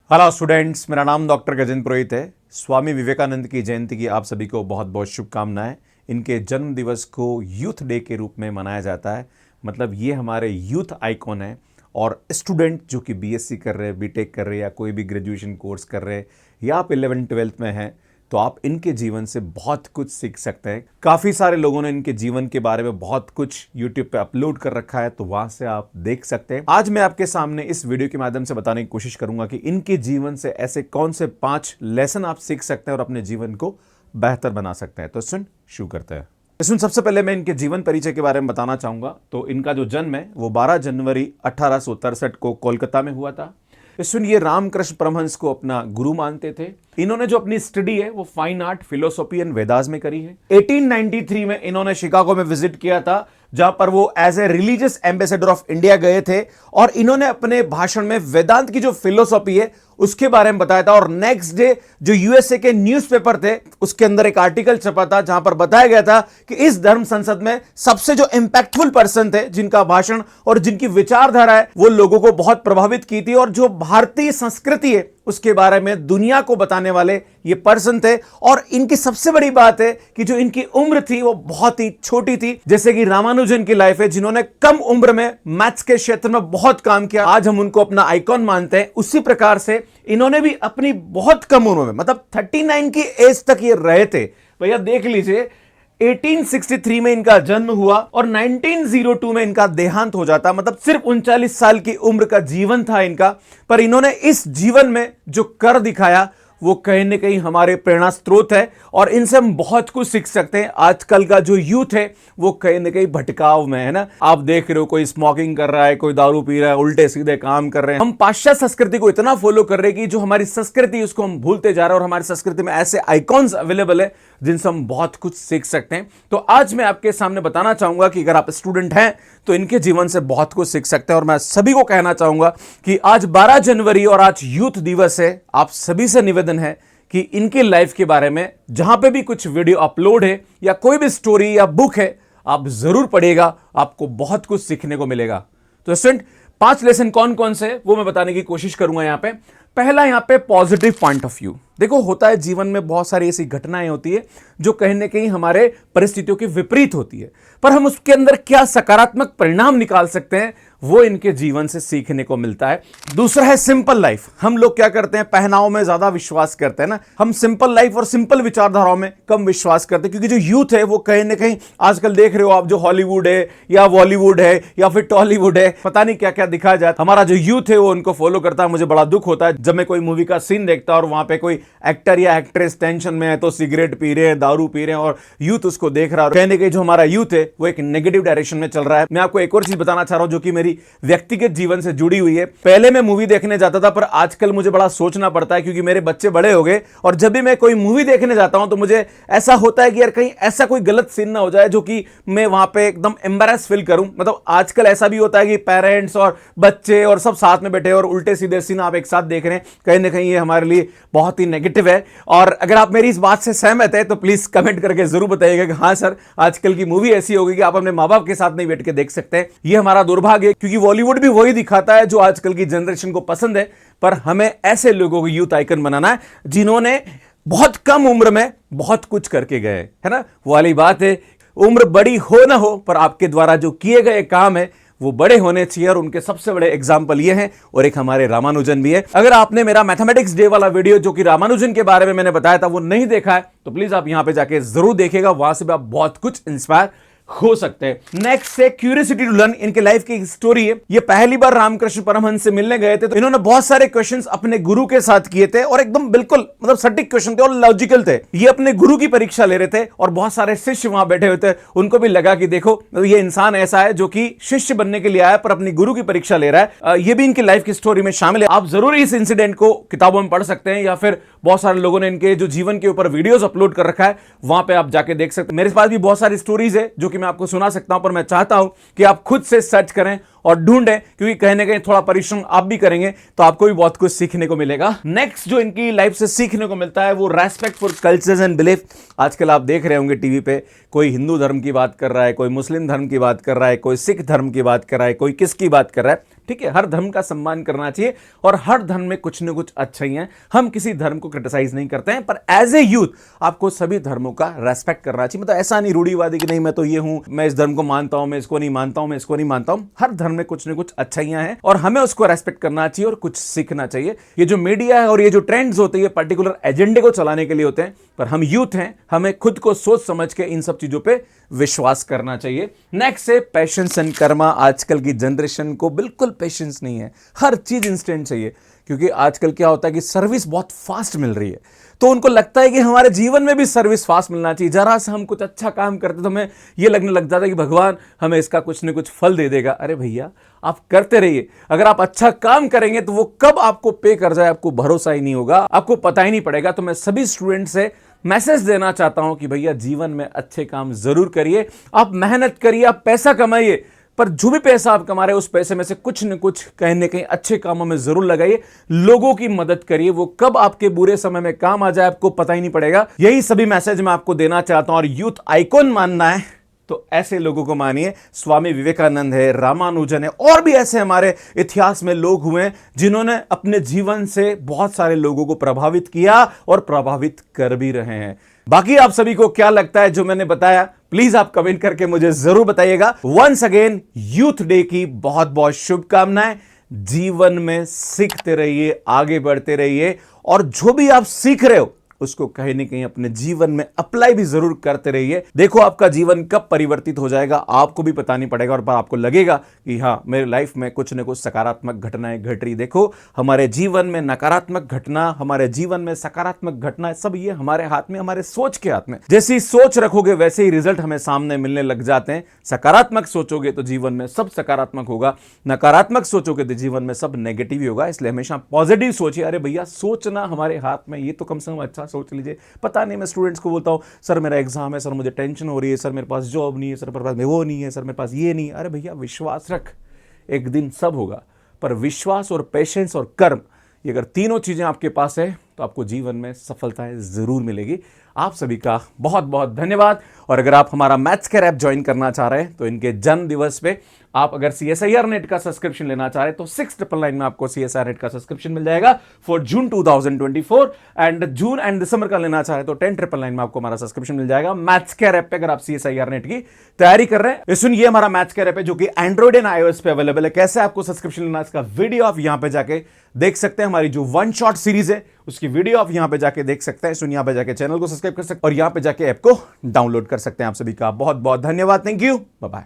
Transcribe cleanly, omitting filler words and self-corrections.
Hello students, मेरा नाम doctor Gajendra पुरोहित है। स्वामी विवेकानंद की जयंती की आप सभी को बहुत बहुत शुभकामनाएं। इनके जन्म दिवस को यूथ डे के रूप में मनाया जाता है। मतलब ये हमारे यूथ आइकॉन है और स्टूडेंट जो कि बीएससी कर रहे हैं, बीटेक कर रहे हैं या कोई भी ग्रेजुएशन कोर्स कर रहे हैं या आप 11th-12th में हैं तो आप इनके जीवन से बहुत कुछ सीख सकते हैं। काफ़ी सारे लोगों ने इनके जीवन के बारे में बहुत कुछ YouTube पे अपलोड कर रखा है, तो वहां से आप देख सकते हैं। आज मैं आपके सामने इस वीडियो के माध्यम से बताने की कोशिश करूंगा कि इनके जीवन से ऐसे कौन से 5 लेसन आप सीख सकते हैं और अपने जीवन को बेहतर बना सकते हैं। तो शुरू करते हैं। सबसे पहले मैं इनके जीवन परिचय के बारे में बताना चाहूंगा। तो इनका जो जन्म है वो 12 जनवरी 1863 को कोलकाता में हुआ था। ये रामकृष्ण परमहंस को अपना गुरु मानते थे। इन्होंने जो अपनी स्टडी है वो fine art, philosophy and Vedas में करी है। 1893 में इन्होंने शिकागो में विजिट किया था, जहां पर वो as a religious ambassador of India गए थे और इन्होंने अपने भाषण में वेदांत की जो फिलोसॉफी है उसके बारे में बताया था। और नेक्स्ट डे जो यूएसए के न्यूज़पेपर थे उसके अंदर एक आर्टिकल छपा था जहां पर बताया गया था कि इस धर्म संसद में सबसे जो इंपैक्टफुल पर्सन थे, जिनका भाषण और जिनकी विचारधारा है वो लोगों को बहुत प्रभावित की थी और जो भारतीय संस्कृति है उसके बारे में दुनिया को बताने वाले ये पर्सन थे। और इनकी सबसे बड़ी बात है कि जो इनकी उम्र थी वो बहुत ही छोटी थी, जैसे कि रामानुजन की लाइफ है जिन्होंने कम उम्र में मैथ्स के क्षेत्र में बहुत काम किया, आज हम उनको अपना आइकॉन मानते हैं। उसी प्रकार से इन्होंने भी अपनी बहुत कम उम्र में, मतलब 39 की एज तक ये रहे थे। भैया देख लीजिए, 1863 में इनका जन्म हुआ और 1902 में इनका देहांत हो जाता। मतलब सिर्फ 39 साल की उम्र का जीवन था इनका, पर इन्होंने इस जीवन में जो कर दिखाया वो कहीं ना कहीं हमारे प्रेरणा स्रोत है और इनसे हम बहुत कुछ सीख सकते हैं। आजकल का जो यूथ है वो कहीं ना कहीं भटकाव में है ना। आप देख रहे हो, कोई स्मोकिंग कर रहा है, कोई दारू पी रहा है, उल्टे सीधे काम कर रहे हैं। हम पाश्चात्य संस्कृति को इतना फॉलो कर रहे हैं कि जो हमारी संस्कृति उसको हम भूलते जा रहे हैं और हमारी संस्कृति में ऐसे आइकॉन्स अवेलेबल है जिनसे हम बहुत कुछ सीख सकते हैं। तो आज मैं आपके सामने बताना चाहूंगा कि अगर आप स्टूडेंट हैं तो इनके जीवन से बहुत कुछ सीख सकते हैं। और मैं सभी को कहना चाहूंगा कि आज 12 जनवरी और आज यूथ दिवस है। आप सभी से निवेदन है कि इनकी लाइफ के बारे में जहां पे भी कुछ वीडियो अपलोड है या कोई भी स्टोरी या बुक है, आप जरूर पढ़िएगा, आपको बहुत कुछ सीखने को मिलेगा। तो स्टूडेंट, 5 लेसन कौन कौन से वो मैं बताने की कोशिश करूंगा। यहां पे पहला, यहां पे पॉजिटिव पॉइंट ऑफ व्यू। देखो, होता है जीवन में बहुत सारी ऐसी घटनाएं होती है जो कहीं ना कहीं हमारे परिस्थितियों के विपरीत होती है, पर हम उसके अंदर क्या सकारात्मक परिणाम निकाल सकते हैं वो इनके जीवन से सीखने को मिलता है। दूसरा है सिंपल लाइफ। हम लोग क्या करते हैं, पहनाव में ज्यादा विश्वास करते हैं ना। हम सिंपल लाइफ और सिंपल विचारधाराओं में कम विश्वास करते हैं, क्योंकि जो यूथ है वो कहीं ना कहीं आजकल देख रहे हो आप, जो हॉलीवुड है या बॉलीवुड है या फिर टॉलीवुड है, पता नहीं क्या क्या दिखाया जाए। हमारा जो यूथ है वो उनको फॉलो करता है। मुझे बड़ा दुख होता है जब मैं कोई मूवी का सीन देखता हूं और वहां पे कोई एक्टर या एक्ट्रेस टेंशन में है तो सिगरेट पी रहे हैं, दारू पी रहे हैं और यूथ उसको देख रहा है। कहने के जो हमारा यूथ है वो एक नेगेटिव डायरेक्शन में चल रहा है। मैं आपको एक और चीज बताना चाह रहा हूं जो कि मेरी व्यक्तिगत जीवन से जुड़ी हुई है। पहले मैं मूवी देखने जाता था, पर आजकल मुझे बड़ा सोचना पड़ता है क्योंकि मेरे बच्चे बड़े हो गए और जब भी मैं कोई मूवी देखने जाता हूं तो मुझे ऐसा होता है कि यार कहीं ऐसा कोई गलत सीन ना हो जाए जो कि मैं वहां पे एकदम एम्बैरेस फील करूं। मतलब आजकल ऐसा भी होता है कि पेरेंट्स और बच्चे और सब साथ में बैठे और उल्टे सीधे सीन आप एक साथ देख रहे हैं। कहीं ना कहीं ये हमारे लिए बहुत ही नेगेटिव है। और अगर आप मेरी इस बात से सहमत है तो प्लीज कमेंट करके जरूर बताइएगा कि हाँ सर, आजकल की मूवी ऐसी होगी कि आप अपने मां बाप के साथ नहीं बैठ के देख सकते हैं। ये हमारा दुर्भाग्य है क्योंकि बॉलीवुड भी वही दिखाता है जो आजकल की जनरेशन को पसंद है। पर हमें ऐसे लोगों को यूथ आइकन बनाना है जिन्होंने बहुत कम उम्र में बहुत कुछ करके गए, है ना। वो वाली बात है, उम्र बड़ी हो ना हो पर आपके द्वारा जो किए गए काम है वो बड़े होने चाहिए। और उनके सबसे बड़े एग्जाम्पल ये हैं और एक हमारे रामानुजन भी है। अगर आपने मेरा मैथमेटिक्स डे वाला वीडियो जो कि रामानुजन के बारे में मैंने बताया था वो नहीं देखा है तो प्लीज आप यहां पे जाके जरूर देखिएगा। वहां से भी आप बहुत कुछ इंस्पायर हो सकते हैं। नेक्स्ट से क्यूरियोसिटी टू लर्न। इनके लाइफ की स्टोरी है। ये पहली बार रामकृष्ण परमहंस से मिलने गए थे तो इन्होंने बहुत सारे क्वेश्चंस अपने गुरु के साथ किए थे और एकदम बिल्कुल मतलब सटीक क्वेश्चन थे और लॉजिकल थे। ये अपने गुरु की परीक्षा ले रहे थे और बहुत सारे शिष्य वहां बैठे हुए थे। उनको भी लगा कि देखो ये इंसान ऐसा है जो कि शिष्य बनने के लिए आया पर अपनी गुरु की परीक्षा ले रहा है। ये भी इनकी लाइफ की स्टोरी में शामिल है। आप जरूर इस इंसिडेंट को किताबों में पढ़ सकते हैं या फिर बहुत सारे लोगों ने इनके जो जीवन के ऊपर वीडियोस अपलोड कर रखा है वहां पे आप जाके देख सकते हैं। मेरे पास भी बहुत सारी स्टोरीज है जो कि मैं आपको सुना सकता हूं, पर मैं चाहता हूं कि आप खुद से सर्च करें और ढूंढें, क्योंकि कहीं ना कहीं थोड़ा परिश्रम आप भी करेंगे तो आपको भी बहुत कुछ सीखने को मिलेगा। नेक्स्ट जो इनकी लाइफ से सीखने को मिलता है वो respect for cultures and belief. आजकल आप देख रहे होंगे टीवी पे कोई हिंदू धर्म की बात कर रहा है, कोई मुस्लिम धर्म की बात कर रहा है, कोई सिख धर्म की बात कर रहा है, कोई किसकी बात कर रहा है। ठीक है, हर धर्म का सम्मान करना चाहिए और हर धर्म में कुछ न कुछ अच्छाइयां हैं। हम किसी धर्म को क्रिटिसाइज नहीं करते हैं, पर एज ए यूथ आपको सभी धर्मों का रेस्पेक्ट करना चाहिए। मतलब ऐसा नहीं रूढ़िवादी कि नहीं मैं तो ये हूं, मैं इस धर्म को मानता हूं, मैं इसको नहीं मानता हूं, मैं इसको नहीं मानता हूं। हर धर्म में कुछ न कुछ अच्छाइयां हैं और हमें उसको रेस्पेक्ट करना चाहिए और कुछ सीखना चाहिए। ये जो मीडिया है और ये जो ट्रेंड्स होते हैं ये पर्टिकुलर एजेंडे को चलाने के लिए होते हैं, पर हम यूथ हैं, हमें खुद को सोच समझ के इन सब चीजों पे विश्वास करना चाहिए। नेक्स्ट है पेशेंस एंड कर्मा। आजकल की जनरेशन को बिल्कुल पेशेंस नहीं है, हर चीज इंस्टेंट चाहिए, क्योंकि आजकल क्या होता है कि सर्विस बहुत फास्ट मिल रही है, तो उनको लगता है कि हमारे जीवन में भी सर्विस फास्ट मिलना चाहिए। जरा से हम कुछ अच्छा काम करते तो हमें ये लगने लग जाता है कि भगवान हमें इसका कुछ न कुछ फल दे देगा। अरे भैया आप करते रहिए, अगर आप अच्छा काम करेंगे तो वो कब आपको पे कर जाए आपको भरोसा ही नहीं होगा, आपको पता ही नहीं पड़ेगा। तो मैं सभी स्टूडेंट से मैसेज देना चाहता हूं कि भैया जीवन में अच्छे काम जरूर करिए, आप मेहनत करिए, आप पैसा कमाइए, पर जो भी पैसा आप कमा रहे हैं उस पैसे में से कुछ न कुछ कहीं न कहीं अच्छे कामों में जरूर लगाइए, लोगों की मदद करिए, वो कब आपके बुरे समय में काम आ जाए आपको पता ही नहीं पड़ेगा। यही सभी मैसेज मैं आपको देना चाहता हूं। और यूथ आइकॉन मानना है तो ऐसे लोगों को मानिए, स्वामी विवेकानंद है, रामानुजन है, और भी ऐसे हमारे इतिहास में लोग हुए हैं जिन्होंने अपने जीवन से बहुत सारे लोगों को प्रभावित किया और प्रभावित कर भी रहे हैं। बाकी आप सभी को क्या लगता है जो मैंने बताया, प्लीज आप कमेंट करके मुझे जरूर बताइएगा। वंस अगेन यूथ डे की बहुत बहुत शुभकामनाएं। जीवन में सीखते रहिए, आगे बढ़ते रहिए, और जो भी आप सीख रहे हो उसको कहीं ना कहीं अपने जीवन में अप्लाई भी जरूर करते रहिए। देखो आपका जीवन कब परिवर्तित हो जाएगा आपको भी पता नहीं पड़ेगा, और आपको लगेगा कि हाँ मेरे लाइफ में कुछ न कुछ सकारात्मक घटनाएं घट रही। देखो हमारे जीवन में नकारात्मक घटना, हमारे जीवन में सकारात्मक घटना, सब ये हमारे हाथ में, हमारे सोच के हाथ में। जैसी सोच रखोगे वैसे ही रिजल्ट हमें सामने मिलने लग जाते हैं। सकारात्मक सोचोगे तो जीवन में सब सकारात्मक होगा, नकारात्मक सोचोगे तो जीवन में सब नेगेटिव ही होगा। इसलिए हमेशा पॉजिटिव सोचिए। अरे भैया सोचना हमारे हाथ में, ये तो कम से कम अच्छा सोच लीजिए। पता नहीं, मैं स्टूडेंट्स को बोलता हूं सर मेरा एग्जाम है, सर मुझे टेंशन हो रही है, सर मेरे पास जॉब नहीं है, सर मेरे पास वो नहीं है, सर मेरे पास ये नहीं है। अरे भैया विश्वास रख, एक दिन सब होगा। पर विश्वास और पेशेंस और कर्म, ये अगर तीनों चीजें आपके पास है तो आपको जीवन में सफलताएं जरूर मिलेगी। आप सभी का बहुत बहुत धन्यवाद। और अगर आप हमारा मैथ्स केयर ऐप ज्वाइन करना चाह रहे हैं तो इनके जन्म दिवस पे आप अगर CSIR नेट का सब्सक्रिप्शन लेना चाह रहे हैं तो 699 में आपको CSIR नेट का सब्सक्रिप्शन मिल जाएगा for June 2024। And June and December का लेना चाह रहे हैं तो 10999 में आपको हमारा सब्सक्रिप्शन मिल जाएगा मैथ्स केयर ऐप पे, अगर आप CSIR नेट की तैयारी कर रहे हैं। सुनिए हमारा मैथ्स केयर ऐप है जो कि एंड्रॉइड एंड iOS पे अवेलेबल है। कैसे आपको सब्सक्रिप्शन लेना, इसका वीडियो आप यहां पे जाके देख सकते हैं। हमारी जो वन शॉट सीरीज है उसकी वीडियो आप यहां पे जाके देख सकते हैं। सुनिए, यहां पे जाके चैनल को सब्सक्राइब कर सकते हैं और यहां पे जाके ऐप को डाउनलोड कर सकते हैं। आप सभी का बहुत बहुत धन्यवाद। Thank you, bye bye.